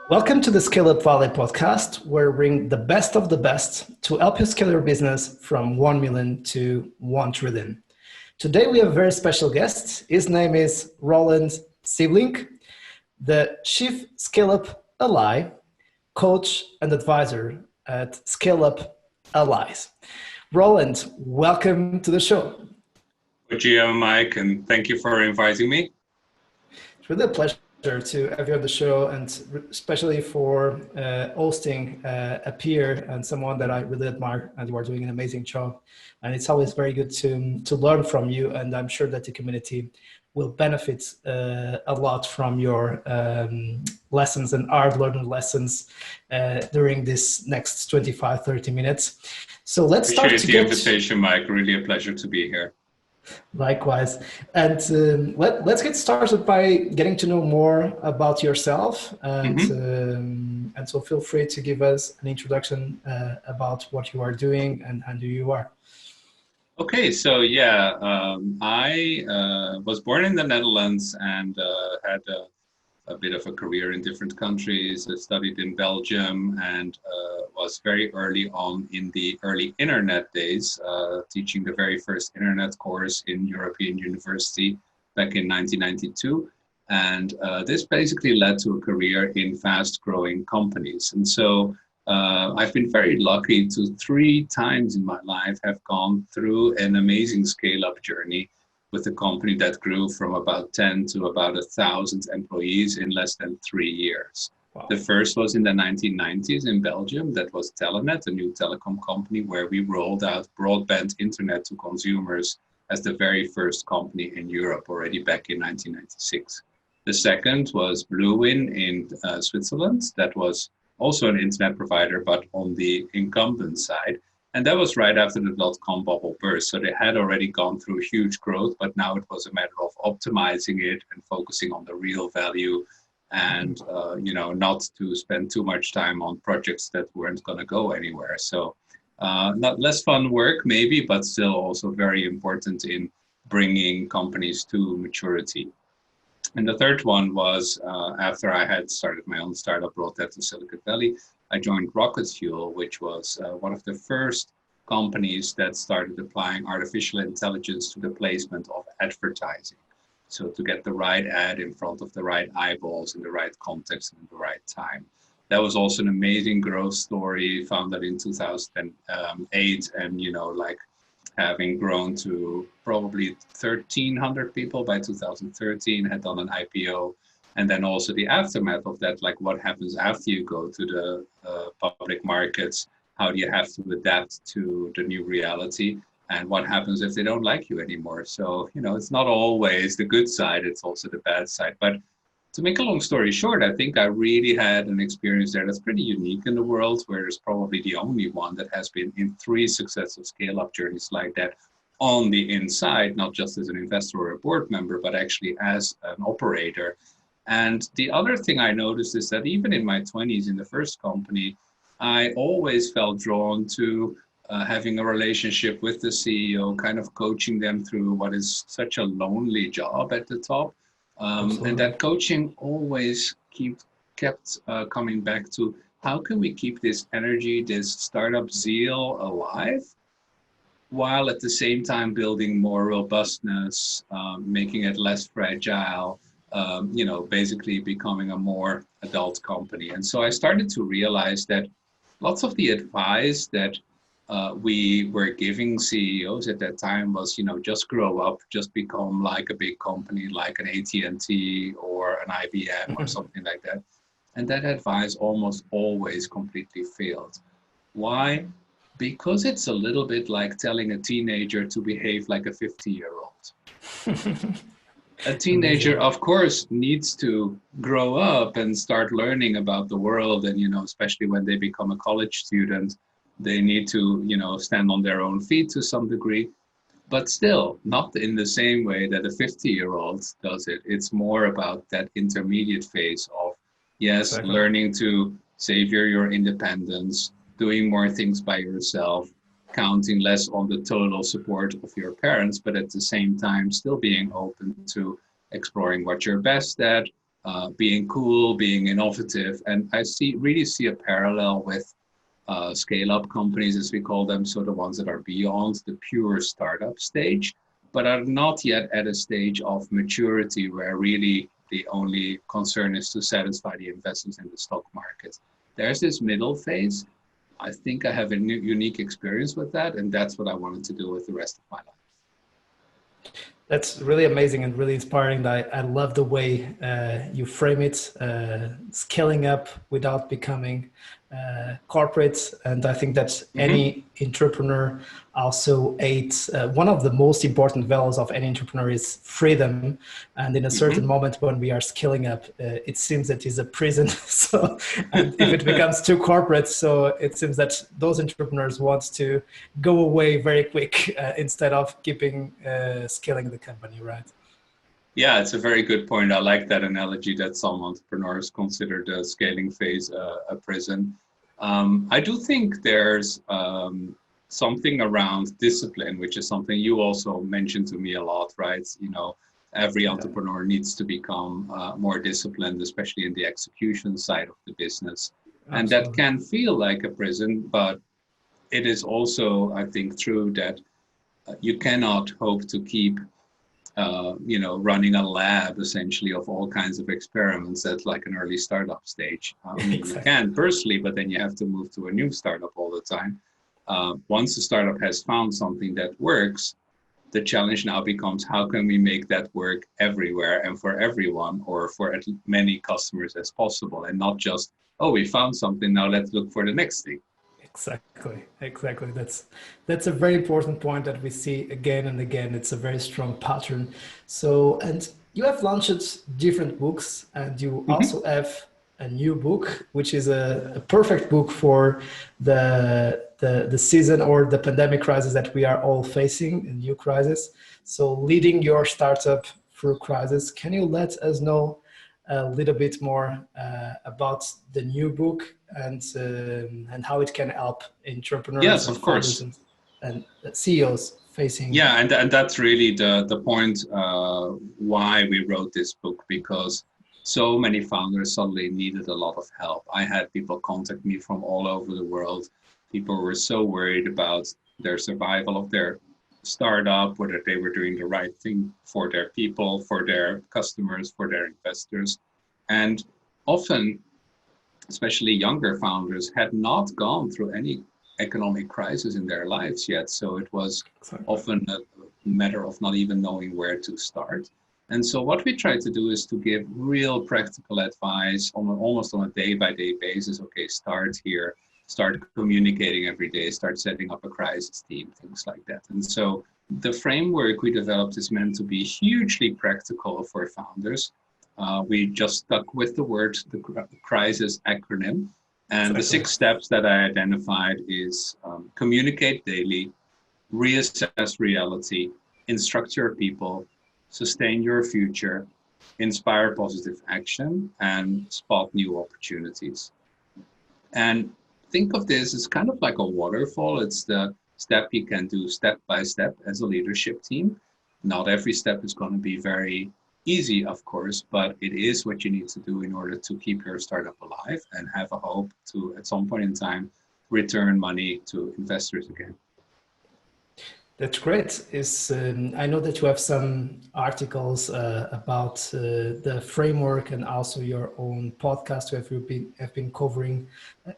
Welcome to the ScaleUp Valley podcast, where we bring the best of the best to help you scale your business from 1 million to 1 trillion. Today, we have a very special guest. His name is Roland Siebelink, the Chief ScaleUp Ally, coach and advisor at ScaleUp Allies. Roland, welcome to the show. Good year, Mike, and thank you for inviting me. It's really a pleasure to have you on the show, and especially for hosting a peer and someone that I really admire, and you are doing an amazing job. And it's always very good to learn from you, and I'm sure that the community will benefit a lot from your lessons and hard-learned lessons during this next 25, 30 minutes. So let's start. Appreciate the invitation, Mike. Really a pleasure to be here. Likewise. And let's get started by getting to know more about yourself. And so feel free to give us an introduction about what you are doing and who you are. Okay, so I was born in the Netherlands and had a bit of a career in different countries. I studied in Belgium and was very early on in the early internet days, teaching the very first internet course in European University back in 1992. And this basically led to a career in fast growing companies. And so I've been very lucky to 3 times in my life have gone through an amazing scale-up journey with a company that grew from about 10 to about 1,000 employees in less than 3 years. Wow. The first was in the 1990s in Belgium. That was Telenet, a new telecom company where we rolled out broadband internet to consumers as the very first company in Europe already back in 1996. The second was Bluewin in Switzerland. That was also an internet provider, but on the incumbent side. And that was right after the dot-com bubble burst. So they had already gone through huge growth, but now it was a matter of optimizing it and focusing on the real value and, not to spend too much time on projects that weren't going to go anywhere. So not less fun work maybe, but still also very important in bringing companies to maturity. And the third one was after I had started my own startup, brought that to Silicon Valley, I joined Rocket Fuel, which was one of the first companies that started applying artificial intelligence to the placement of advertising. So to get the right ad in front of the right eyeballs in the right context and the right time. That was also an amazing growth story, founded in 2008 and, having grown to probably 1,300 people by 2013, had done an IPO. And then also the aftermath of that, like what happens after you go to the public markets, how do you have to adapt to the new reality, and what happens if they don't like you anymore. So, it's not always the good side, it's also the bad side. But to make a long story short, I think I really had an experience there that's pretty unique in the world, where it's probably the only one that has been in 3 successive scale-up journeys like that on the inside, not just as an investor or a board member, but actually as an operator. And the other thing I noticed is that even in my 20s in the first company, I always felt drawn to having a relationship with the CEO, kind of coaching them through what is such a lonely job at the top. And that coaching always kept coming back to how can we keep this energy, this startup zeal alive, while at the same time building more robustness, making it less fragile, basically becoming a more adult company. And so I started to realize that lots of the advice that we were giving CEOs at that time was, just grow up, just become like a big company, like an AT&T or an IBM or something like that. And that advice almost always completely failed. Why? Because it's a little bit like telling a teenager to behave like a 50-year-old. A teenager, of course, needs to grow up and start learning about the world. And, especially when they become a college student, they need to, stand on their own feet to some degree. But still, not in the same way that a 50-year-old does it. It's more about that intermediate phase of, yes, exactly, learning to savor your independence, doing more things by yourself, counting less on the total support of your parents, but at the same time still being open to exploring what you're best at, being cool, being innovative. And I really see a parallel with scale-up companies, as we call them, so the ones that are beyond the pure startup stage, but are not yet at a stage of maturity where really the only concern is to satisfy the investors in the stock market. There's this middle phase. I think I have a unique experience with that, and that's what I wanted to do with the rest of my life. That's really amazing and really inspiring. I love the way you frame it, scaling up without becoming corporate. And I think that any entrepreneur also aids. One of the most important values of any entrepreneur is freedom. And in a certain moment when we are scaling up, it seems that is a prison. So, and if it becomes too corporate, so it seems that those entrepreneurs want to go away very quick instead of keeping scaling the company, right? Yeah, it's a very good point. I like that analogy that some entrepreneurs consider the scaling phase a prison. I do think there's something around discipline, which is something you also mentioned to me a lot, right? You know, every entrepreneur needs to become more disciplined, especially in the execution side of the business. Absolutely. And that can feel like a prison, but it is also, I think, true that you cannot hope to keep running a lab essentially of all kinds of experiments at like an early startup stage. Exactly. You can personally, but then you have to move to a new startup all the time. Once the startup has found something that works, the challenge now becomes how can we make that work everywhere and for everyone, or for as many customers as possible, and not just, oh, we found something, now let's look for the next thing. Exactly. That's a very important point that we see again and again. It's a very strong pattern. So, and you have launched different books, and you also have a new book, which is a perfect book for the season or the pandemic crisis that we are all facing, a new crisis. So, leading your startup through crisis. Can you let us know a little bit more about the new book and how it can help entrepreneurs? Yes, of course. And CEOs facing. Yeah, and that's really the point why we wrote this book, because so many founders suddenly needed a lot of help. I had people contact me from all over the world. People were so worried about their survival of their startup, whether they were doing the right thing for their people, for their customers, for their investors. And often, especially younger founders, had not gone through any economic crisis in their lives yet. So it was often a matter of not even knowing where to start. And so what we try to do is to give real practical advice almost on a day-by-day basis. Okay, start here, start communicating every day, start setting up a crisis team, things like that. And so the framework we developed is meant to be hugely practical for founders. We just stuck with the crisis acronym. And the 6 steps that I identified is communicate daily, reassess reality, instruct your people, sustain your future, inspire positive action, and spot new opportunities. And think of this as kind of like a waterfall. It's the step you can do step by step as a leadership team. Not every step is going to be very easy, of course, but it is what you need to do in order to keep your startup alive and have a hope to, at some point in time, return money to investors again. That's great. I know that you have some articles about the framework and also your own podcast where you have been covering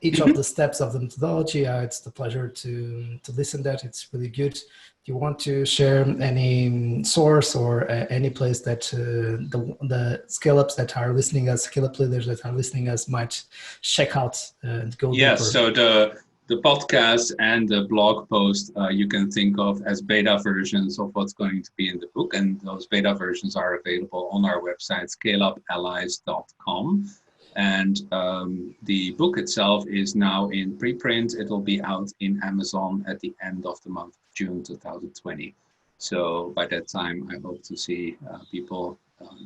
each of the steps of the methodology. It's the pleasure to listen to that. It's really good. Do you want to share any source or any place that the scale-ups that are listening as scale-up leaders that are listening as might check out and go deeper? Yes, so the podcast and the blog post you can think of as beta versions of what's going to be in the book. And those beta versions are available on our website, ScaleUpAllies.com. And the book itself is now in preprint. It'll be out in Amazon at the end of the month of June 2020. So by that time, I hope to see people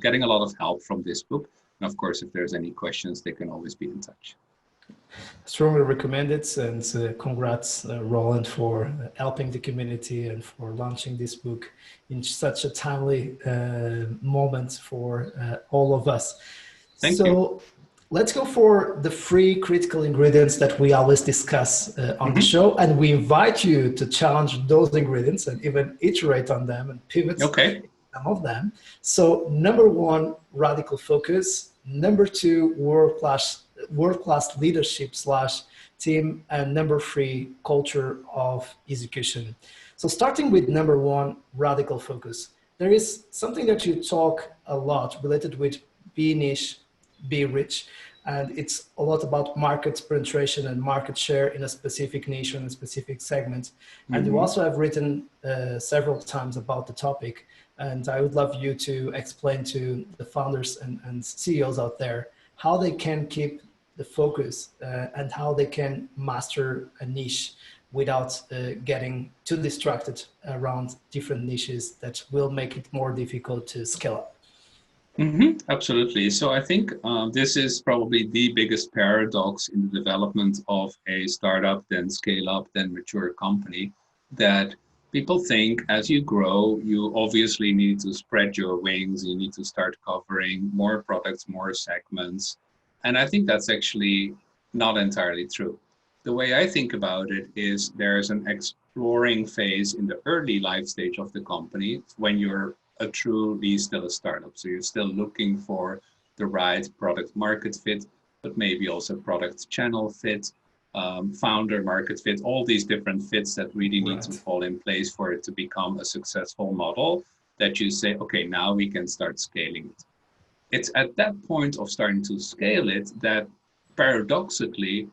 getting a lot of help from this book. And of course, if there's any questions, they can always be in touch. Strongly recommend it, and congrats Roland for helping the community and for launching this book in such a timely moment for all of us. Thank you. So let's go for the three critical ingredients that we always discuss on the Hmm. show. And we invite you to challenge those ingredients and even iterate on them and pivot Okay. some of them. So number one, radical focus. Number two, world-class leadership slash team. And number three, culture of execution. So starting with number one, radical focus. There is something that you talk a lot related with be niche, be rich. And it's a lot about market penetration and market share in a specific niche and a specific segment. And you Hmm. also have written several times about the topic. And I would love you to explain to the founders and CEOs out there how they can keep the focus and how they can master a niche without getting too distracted around different niches that will make it more difficult to scale up. Absolutely. So I think this is probably the biggest paradox in the development of a startup, then scale up, then mature company, that people think as you grow, you obviously need to spread your wings, you need to start covering more products, more segments. And I think that's actually not entirely true. The way I think about it is there's an exploring phase in the early life stage of the company when you're a truly still a startup. So you're still looking for the right product market fit, but maybe also product channel fit, founder market fit, all these different fits that really need to Right. fall in place for it to become a successful model that you say, okay, now we can start scaling it. It's at that point of starting to scale it that paradoxically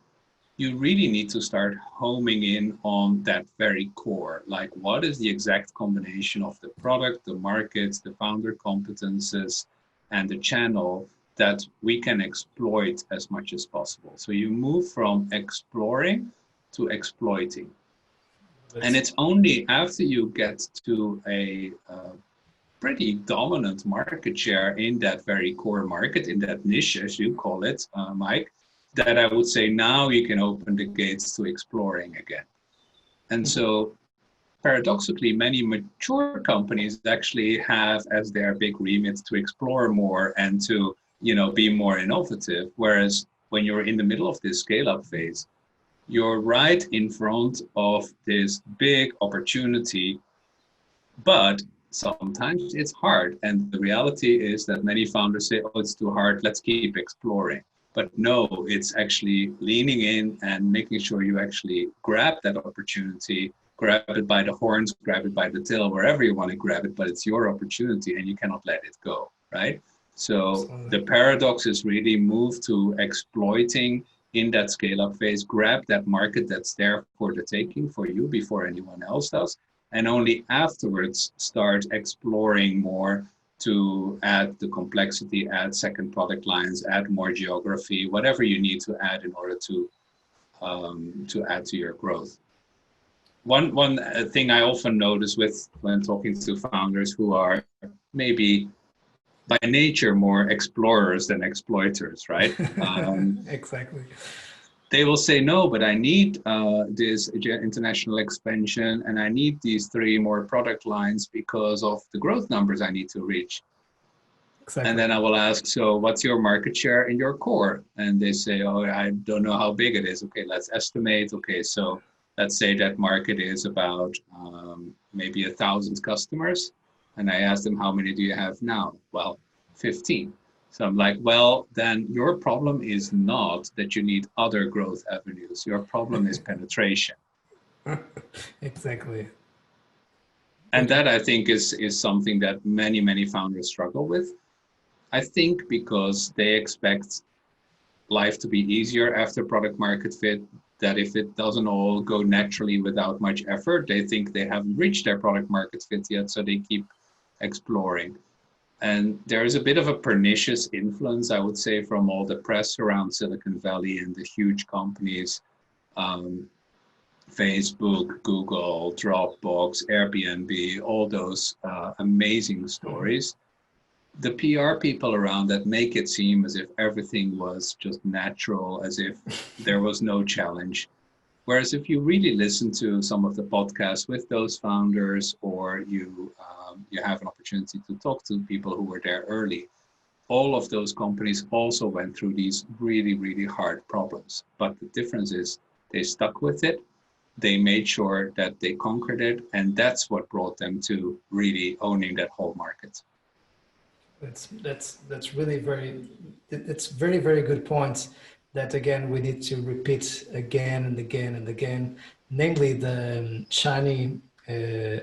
you really need to start homing in on that very core. Like, what is the exact combination of the product, the markets, the founder competences, and the channel that we can exploit as much as possible? So you move from exploring to exploiting. And it's only after you get to a pretty dominant market share in that very core market, in that niche, as you call it, Mike, that I would say now you can open the gates to exploring again. And so paradoxically, many mature companies actually have as their big remit to explore more and to, be more innovative. Whereas when you're in the middle of this scale up phase, you're right in front of this big opportunity, but sometimes it's hard. And the reality is that many founders say, oh, it's too hard, let's keep exploring. But no, it's actually leaning in and making sure you actually grab that opportunity, grab it by the horns, grab it by the tail, wherever you want to grab it, but it's your opportunity and you cannot let it go, right? So Absolutely. the paradox is really move to exploiting in that scale up phase, grab that market that's there for the taking for you before anyone else does, and only afterwards start exploring more to add the complexity, add second product lines, add more geography, whatever you need to add in order to add to your growth. One thing I often notice with when talking to founders who are maybe by nature more explorers than exploiters, right? Exactly. They will say, no, but I need this international expansion and I need these three more product lines because of the growth numbers I need to reach. And Exactly. then I will ask, so what's your market share in your core? And they say, oh, I don't know how big it is. Okay, let's estimate. Okay, so let's say that market is about maybe 1,000 customers. And I ask them, how many do you have now? Well, 15. So I'm like, well, then your problem is not that you need other growth avenues. Your problem is penetration. Exactly. And that I think is something that many founders struggle with. I think because they expect life to be easier after product market fit, that if it doesn't all go naturally without much effort, they think they haven't reached their product market fit yet, so they keep exploring. And there is a bit of a pernicious influence, I would say, from all the press around Silicon Valley and the huge companies, Facebook, Google, Dropbox, Airbnb, all those amazing stories. The PR people around that make it seem as if everything was just natural, as if there was no challenge. Whereas if you really listen to some of the podcasts with those founders, or you have an opportunity to talk to people who were there early, all of those companies also went through these really, really hard problems. But the difference is they stuck with it. They made sure that they conquered it. And that's what brought them to really owning that whole market. That's really it's very good points that again we need to repeat again and again and again, namely the shiny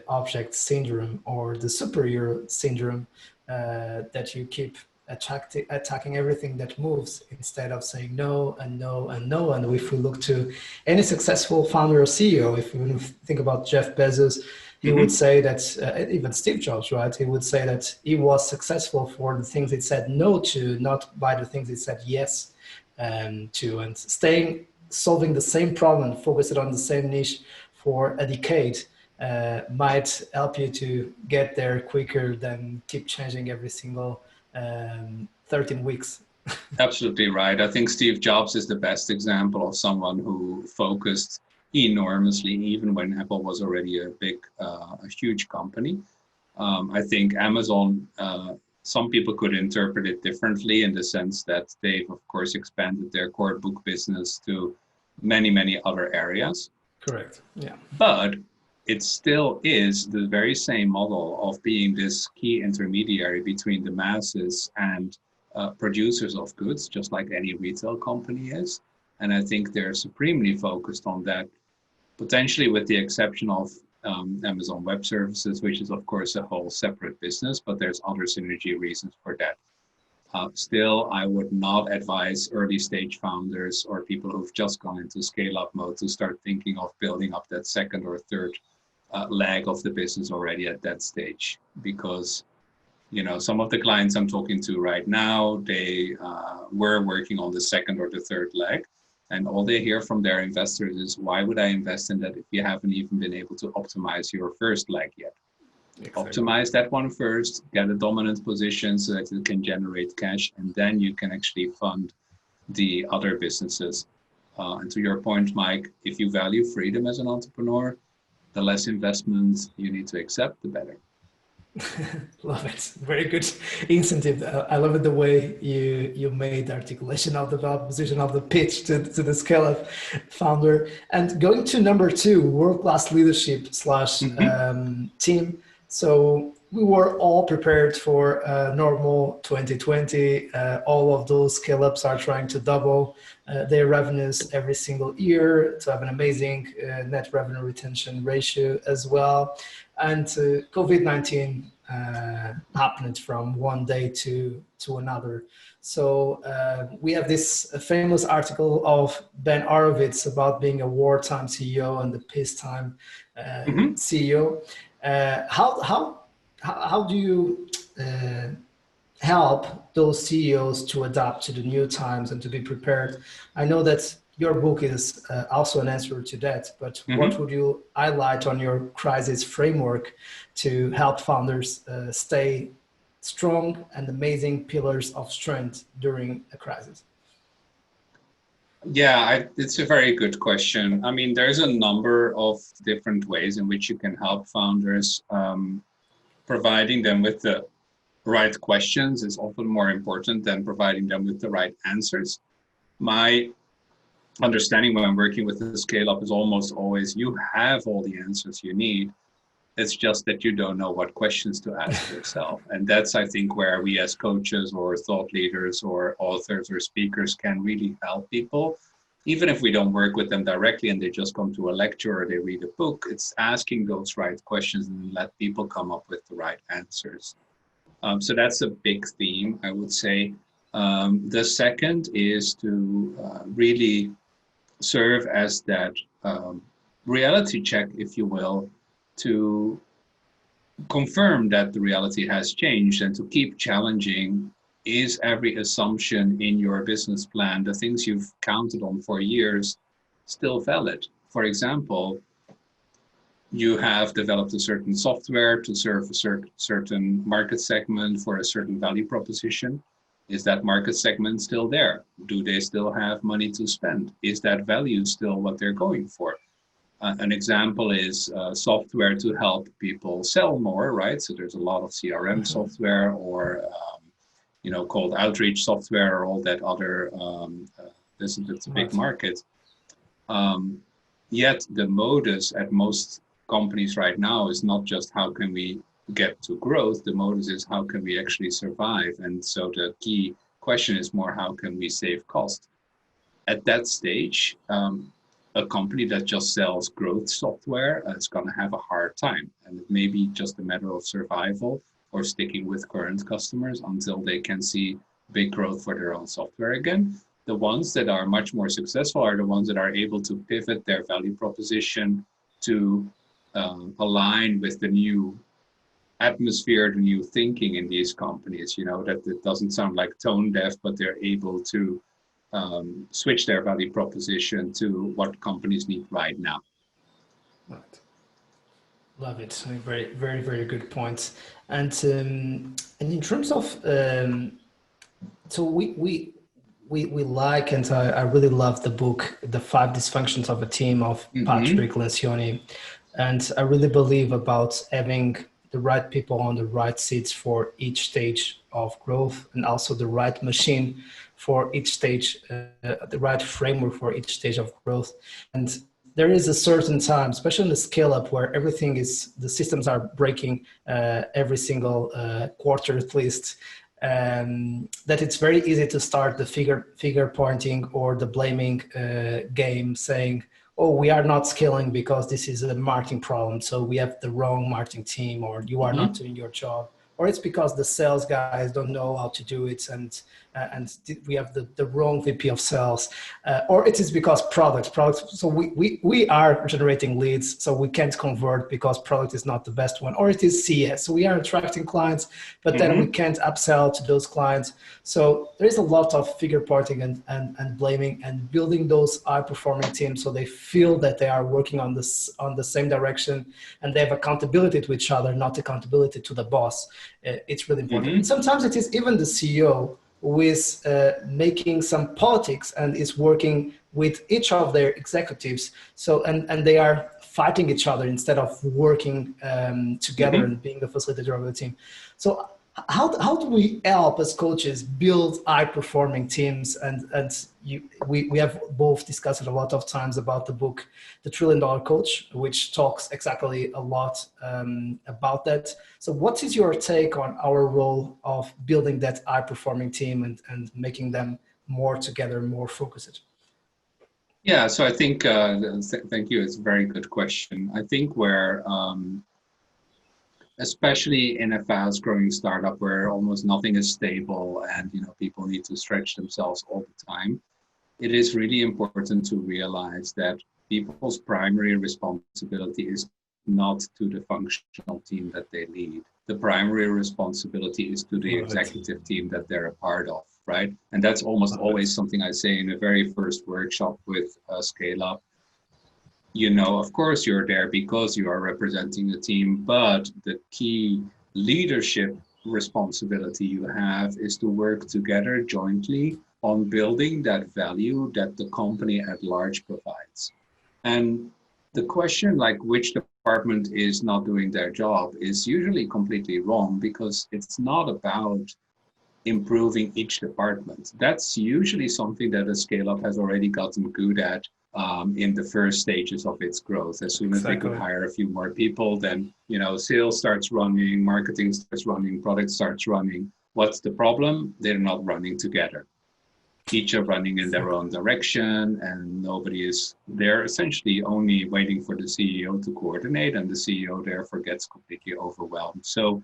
object syndrome or the superhero syndrome, that you keep attacking everything that moves instead of saying no and no and no. And if we look to any successful founder or CEO, if we think about Jeff Bezos, he would say that, even Steve Jobs, right? He would say that he was successful for the things he said no to, not by the things he said yes to. And solving the same problem, focused on the same niche for a decade might help you to get there quicker than keep changing every single 13 weeks. Absolutely right. I think Steve Jobs is the best example of someone who focused enormously, even when Apple was already a huge company. I think Amazon, some people could interpret it differently in the sense that they've, of course, expanded their core book business to many, many other areas. Correct. Yeah. But it still is the very same model of being this key intermediary between the masses and producers of goods, just like any retail company is. And I think they're supremely focused on that, potentially with the exception of Amazon Web Services, which is, of course, a whole separate business, but there's other synergy reasons for that. Still, I would not advise early stage founders or people who've just gone into scale up mode to start thinking of building up that second or third leg of the business already at that stage, because some of the clients I'm talking to right now, they were working on the second or the third leg, and all they hear from their investors is, why would I invest in that if you haven't even been able to optimize your first leg yet? Exactly. Optimize that one first, get a dominant position so that it can generate cash, and then you can actually fund the other businesses. And to your point, Mike, if you value freedom as an entrepreneur, the less investment you need to accept, the better. Love it. Very good incentive. I love it the way you made the articulation of the value proposition of the pitch to the scale-up founder. And going to number 2, world-class leadership / team. So we were all prepared for a normal 2020. All of those scale-ups are trying to double their revenues every single year, to have an amazing net revenue retention ratio as well. And COVID-19 happened from one day to another. So we have this famous article of Ben Horowitz about being a wartime CEO and the peacetime CEO. How do you help those CEOs to adapt to the new times and to be prepared? I know that your book is also an answer to that, but what would you highlight on your crisis framework to help founders stay strong and amazing pillars of strength during a crisis? Yeah, it's a very good question. I mean, there's a number of different ways in which you can help founders. Providing them with the right questions is often more important than providing them with the right answers. My understanding when I'm working with the scale up is almost always, you have all the answers you need. It's just that you don't know what questions to ask yourself. And that's, I think, where we as coaches or thought leaders or authors or speakers can really help people. Even if we don't work with them directly and they just come to a lecture or they read a book, it's asking those right questions and let people come up with the right answers. So that's a big theme, I would say. The second is to really serve as that reality check, if you will, to confirm that the reality has changed and to keep challenging. Is every assumption in your business plan, the things you've counted on for years, still valid? For example, you have developed a certain software to serve a certain market segment for a certain value proposition. Is that market segment still there? Do they still have money to spend? Is that value still what they're going for? An example is software to help people sell more, right? So there's a lot of CRM software or called outreach software or all that other, it's a big market. Yet the modus at most companies right now is not just how can we get to growth, the modus is how can we actually survive. And so the key question is more how can we save cost. At that stage, a company that just sells growth software is going to have a hard time. And it may be just a matter of survival or sticking with current customers until they can see big growth for their own software again. The ones that are much more successful are the ones that are able to pivot their value proposition to align with the new atmosphere, the new thinking in these companies, that it doesn't sound like tone deaf, but they're able to switch their value proposition to what companies need right now. Right. Love it. Very, very, very good points. And in terms of, so we like, and I really love the book, The 5 Dysfunctions of a Team of Patrick Lencioni. And I really believe about having the right people on the right seats for each stage of growth, and also the right machine for each stage, the right framework for each stage of growth. And there is a certain time, especially in the scale up, where the systems are breaking every single quarter at least, that it's very easy to start the figure pointing or the blaming game, saying, oh, we are not scaling because this is a marketing problem, so we have the wrong marketing team, or you are not doing your job, or it's because the sales guys don't know how to do it, and we have the wrong VP of sales, or it is because products. So we are generating leads, so we can't convert because product is not the best one, or it is CS. So we are attracting clients, but then we can't upsell to those clients. So there is a lot of figure pointing and blaming, and building those high performing teams so they feel that they are working on the same direction, and they have accountability to each other, not accountability to the boss. It's really important. And sometimes it is even the CEO who is making some politics and is working with each of their executives. So and they are fighting each other instead of working together and being the facilitator of the team. So how do we help as coaches build high performing teams? And we have both discussed it a lot of times about the book, The $1 Trillion Coach, which talks exactly a lot about that. So what is your take on our role of building that high performing team and making them more together, more focused? Yeah, so I think, thank you. It's a very good question. I think where, especially in a fast growing startup where almost nothing is stable and people need to stretch themselves all the time, it is really important to realize that people's primary responsibility is not to the functional team that they lead. The primary responsibility is to the executive team that they're a part of, right? And that's almost always something I say in the very first workshop with ScaleUp. Of course you're there because you are representing the team, but the key leadership responsibility you have is to work together jointly on building that value that the company at large provides. And the question like which department is not doing their job is usually completely wrong, because it's not about improving each department. That's usually something that a scale-up has already gotten good at in the first stages of its growth. As soon as they could hire a few more people, then sales starts running, marketing starts running, product starts running. What's the problem? They're not running together. Each are running in their own direction, and nobody is there, essentially only waiting for the CEO to coordinate, and the CEO therefore gets completely overwhelmed. So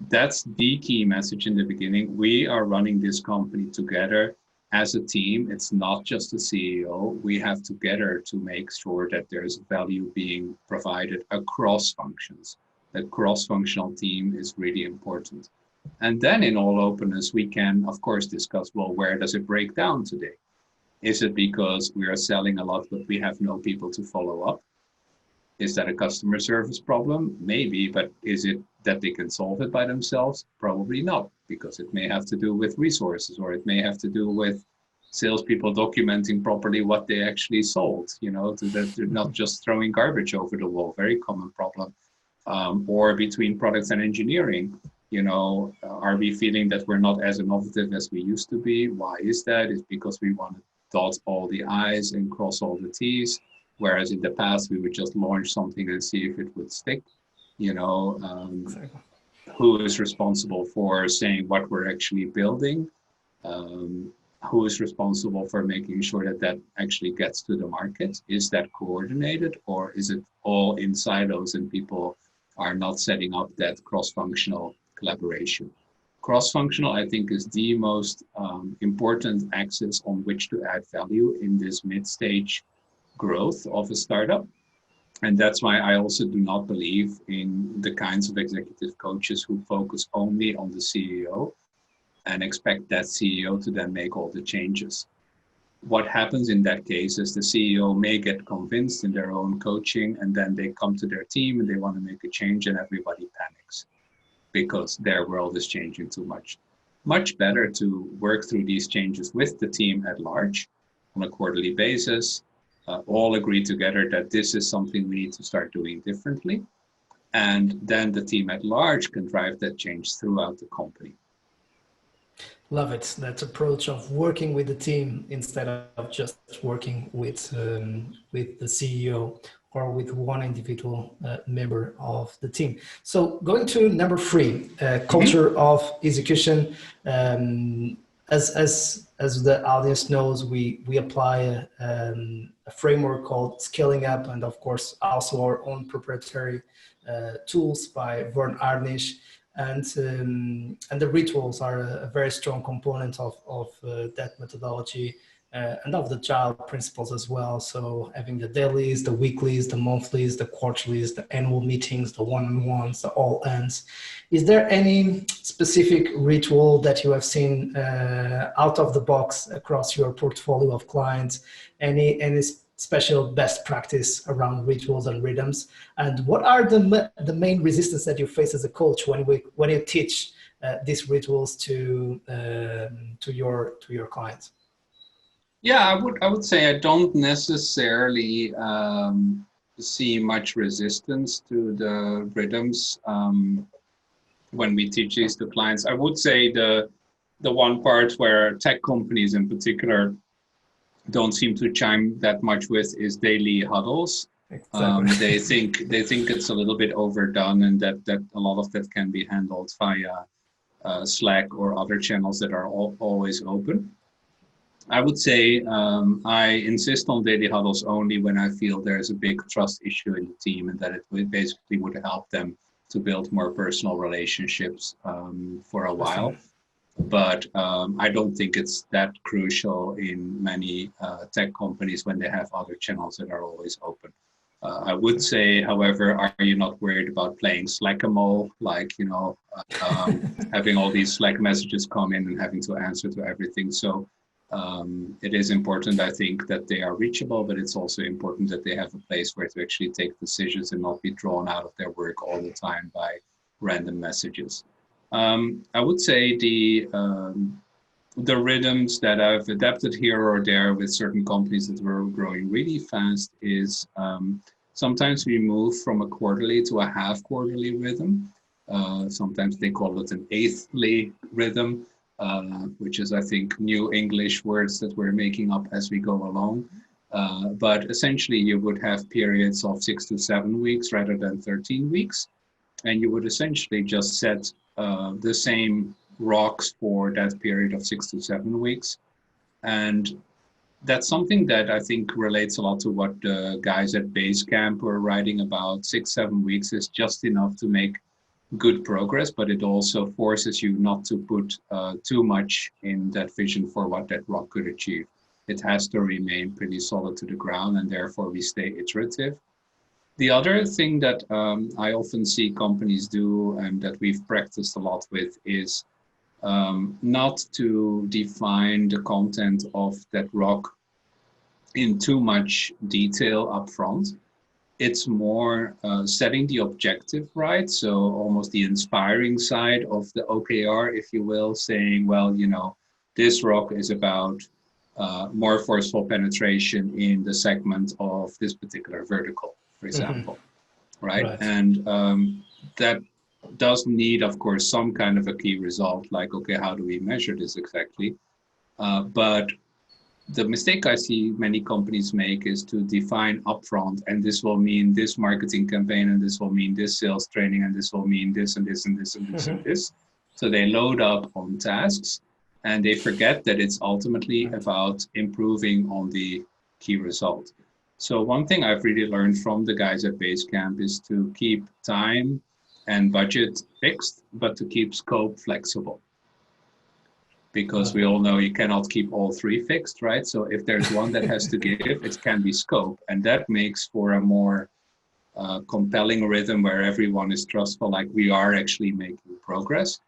that's the key message in the beginning. We are running this company together as a team. It's not just the CEO. We have together to make sure that there's value being provided across functions. That cross-functional team is really important. And then in all openness, we can, of course, discuss, well, where does it break down today? Is it because we are selling a lot, but we have no people to follow up? Is that a customer service problem? Maybe, but is it that they can solve it by themselves? Probably not, because it may have to do with resources, or it may have to do with salespeople documenting properly what they actually sold, that they're not just throwing garbage over the wall, very common problem, or between products and engineering. Are we feeling that we're not as innovative as we used to be? Why is that? It's because we want to dot all the I's and cross all the T's, whereas in the past we would just launch something and see if it would stick. Exactly. Who is responsible for saying what we're actually building? Um, who is responsible for making sure that that actually gets to the market? Is that coordinated, or is it all in silos and people are not setting up that cross-functional collaboration? Cross-functional, I think, is the most important axis on which to add value in this mid-stage growth of a startup. And that's why I also do not believe in the kinds of executive coaches who focus only on the CEO and expect that CEO to then make all the changes. What happens in that case is the CEO may get convinced in their own coaching, and then they come to their team and they want to make a change, and everybody panics because their world is changing too much. Much better to work through these changes with the team at large on a quarterly basis, all agree together that this is something we need to start doing differently. And then the team at large can drive that change throughout the company. Love it. That approach of working with the team instead of just working with the CEO or with one individual member of the team. So going to number 3, culture of execution. As the audience knows, we apply a framework called Scaling Up, and of course also our own proprietary tools by Vern Arnish. And the rituals are a very strong component of that methodology and of the Agile principles as well. So having the dailies, the weeklies, the monthlies, the quarterlies, the annual meetings, the one-on-ones, the all-ends. Is there any specific ritual that you have seen out of the box across your portfolio of clients? Any special best practice around rituals and rhythms? And what are the main resistance that you face as a coach when you teach these rituals to your clients? Yeah, I would say I don't necessarily see much resistance to the rhythms when we teach these to clients. I would say the one part where tech companies in particular don't seem to chime that much with is daily huddles. Exactly. They think it's a little bit overdone, and that a lot of that can be handled via Slack or other channels that are always open. I would say I insist on daily huddles only when I feel there's a big trust issue in the team, and that it basically would help them to build more personal relationships for a while. But I don't think it's that crucial in many tech companies when they have other channels that are always open. I would say, however, are you not worried about playing Slack-a-mole, like, having all these Slack messages come in and having to answer to everything? So it is important, I think, that they are reachable, but it's also important that they have a place where to actually take decisions and not be drawn out of their work all the time by random messages. I would say the rhythms that I've adapted here or there with certain companies that were growing really fast is sometimes we move from a quarterly to a half quarterly rhythm. Sometimes they call it an eighthly rhythm, which is, I think, new English words that we're making up as we go along. But essentially you would have periods of 6 to 7 weeks rather than 13 weeks. And you would essentially just set the same rocks for that period of 6 to 7 weeks. And that's something that I think relates a lot to what the guys at Basecamp were writing about. 6, 7 weeks is just enough to make good progress, but it also forces you not to put too much in that vision for what that rock could achieve. It has to remain pretty solid to the ground, and therefore we stay iterative. The other thing that I often see companies do and that we've practiced a lot with is not to define the content of that rock in too much detail upfront. It's more setting the objective right. So almost the inspiring side of the OKR, if you will, saying, well, this rock is about more forceful penetration in the segment of this particular vertical, for example, right? And that does need, of course, some kind of a key result, like, okay, how do we measure this exactly? But the mistake I see many companies make is to define upfront, and this will mean this marketing campaign, and this will mean this sales training, and this will mean this and this and this and this and this. So they load up on tasks, and they forget that it's ultimately about improving on the key result. So one thing I've really learned from the guys at Basecamp is to keep time and budget fixed, but to keep scope flexible. Because we all know you cannot keep all three fixed, right? So if there's one that has to give, it can be scope. And that makes for a more compelling rhythm where everyone is trustful, like we are actually making progress.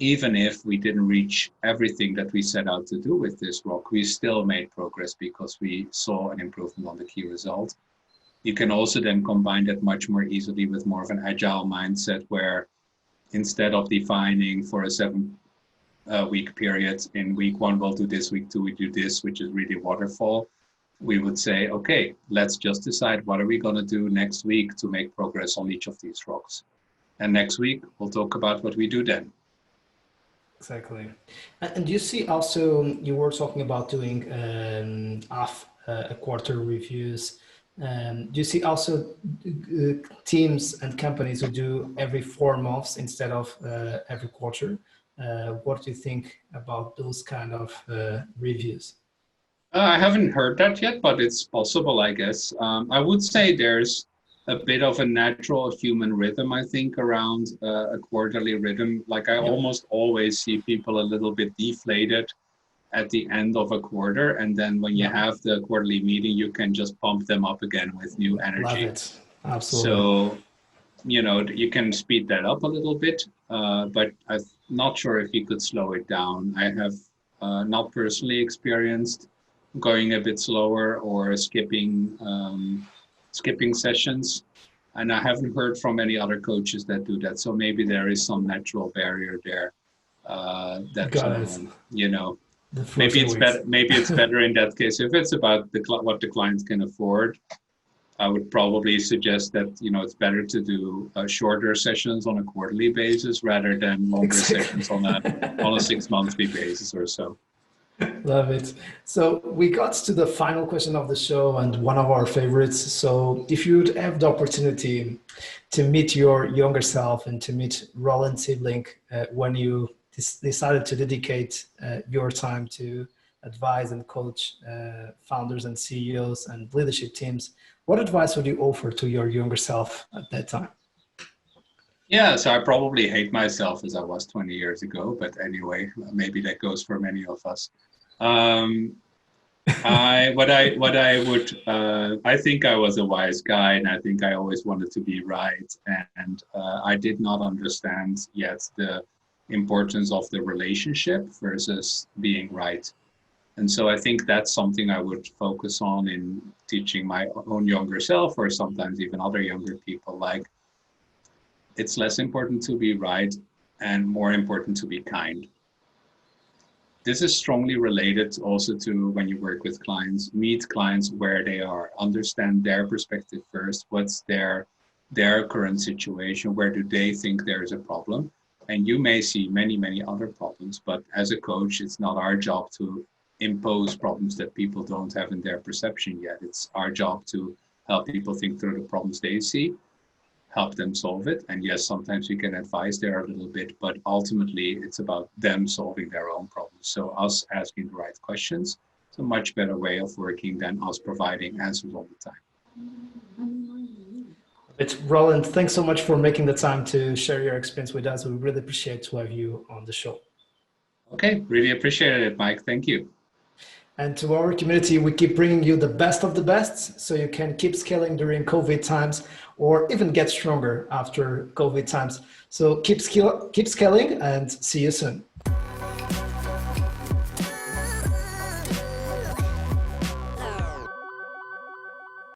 Even if we didn't reach everything that we set out to do with this rock, we still made progress because we saw an improvement on the key result. You can also then combine that much more easily with more of an agile mindset where instead of defining for a 7-week period, in week 1 we'll do this, week 2 we do this, which is really waterfall. We would say, okay, let's just decide what are we going to do next week to make progress on each of these rocks. And next week we'll talk about what we do then. Exactly. And you see also, you were talking about doing a quarter reviews. Do you see also teams and companies who do every 4 months instead of every quarter? What do you think about those kind of reviews? I haven't heard that yet, but it's possible, I guess. I would say there's a bit of a natural human rhythm, I think, around a quarterly rhythm. Like I almost always see people a little bit deflated at the end of a quarter. And then when you have the quarterly meeting, you can just pump them up again with new energy. Love it. Absolutely. So, you know, you can speed that up a little bit, but I'm not sure if you could slow it down. I have not personally experienced going a bit slower or skipping sessions, and I haven't heard from any other coaches that do that. So maybe there is some natural barrier there. You know, maybe it's better. Maybe it's better in that case. If it's about what the client can afford, I would probably suggest that, you know, it's better to do shorter sessions on a quarterly basis rather than longer sessions on a 6-monthly basis or so. Love it. So we got to the final question of the show and one of our favorites. So if you would have the opportunity to meet your younger self and to meet Roland Siebelink when you decided to dedicate your time to advise and coach founders and CEOs and leadership teams, what advice would you offer to your younger self at that time? Yeah, so I probably hate myself as I was 20 years ago, but anyway, maybe that goes for many of us. I think I was a wise guy, and I think I always wanted to be right, and I did not understand yet the importance of the relationship versus being right. And so I think that's something I would focus on in teaching my own younger self, or sometimes even other younger people, like, it's less important to be right and more important to be kind. This is strongly related also to when you work with clients, meet clients where they are, understand their perspective first, what's their current situation, where do they think there is a problem. And you may see many, many other problems, but as a coach, it's not our job to impose problems that people don't have in their perception yet. It's our job to help people think through the problems they see, help them solve it. And yes, sometimes we can advise there a little bit, but ultimately it's about them solving their own problems. So us asking the right questions is a much better way of working than us providing answers all the time. It's Roland, thanks so much for making the time to share your experience with us. We really appreciate to have you on the show. Okay, really appreciated it, Mike. Thank you. And to our community, we keep bringing you the best of the best so you can keep scaling during COVID times or even get stronger after COVID times. So keep scaling and see you soon.